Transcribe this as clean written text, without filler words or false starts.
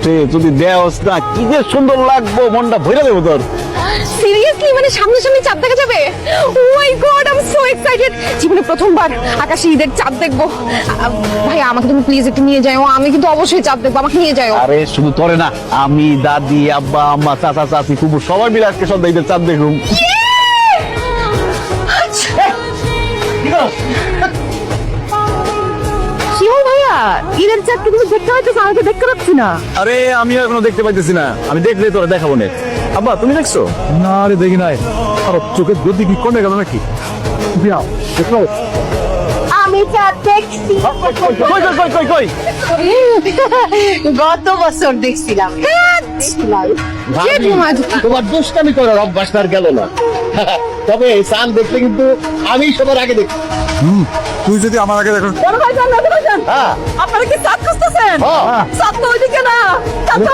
সে যদি দেওস না কি যে সুন্দর লাগবো, মনটা ভরে দেবো তোর। সিরিয়াসলি মানে সামনাসামনি চাঁদ দেখা যাবে? Oh my god, I am so excited. জীবনে প্রথমবার আকাশে ঈদের চাঁদ দেখবো। ভাই আমাকে তুমি প্লিজ একটু নিয়ে যাও, আমি কিন্তু অবশ্যই চাঁদ দেখবো, আমাকে নিয়ে যাও। আরে শুধু তোরে না, আমি, দাদি, আব্বা, আম্মা, চাচা, চাচি, ফুফু সবাই মিলে আজকে সন্ধ্যা ঈদের চাঁদ দেখুন। কি হল ভাইয়া, ঈদের চাঁদ কি তুমি দেখতে পাচ্ছ? আমাকে দেখতে পাচ্ছি না। আরে আমিও এখনো দেখতে পাইতেছি না, আমি দেখলে তোরা দেখাবো না। আব্বা তুমি দেখছো? না রে দেখি নাই। আর চোখের গতি কি কমে গেল নাকি? যাও দেখো। আমি চাঁদ দেখছি। কই কই কই কই কই? গত বছর দেখছিলাম। ভাবি, তোমার দুষ্টামি করার অভ্যাস আর গেল না। তবে এই চাঁদ দেখলে কিন্তু আমি সবার আগে দেখি। তুই যদি আমার আগে দেখো। বড় ভাইজান, বড় ভাইজান, হ্যাঁ আপনারা কি চাঁদ খুঁজতেছেন? হ্যাঁ। চাঁদ তো ওইদিকে না, চাঁদ তো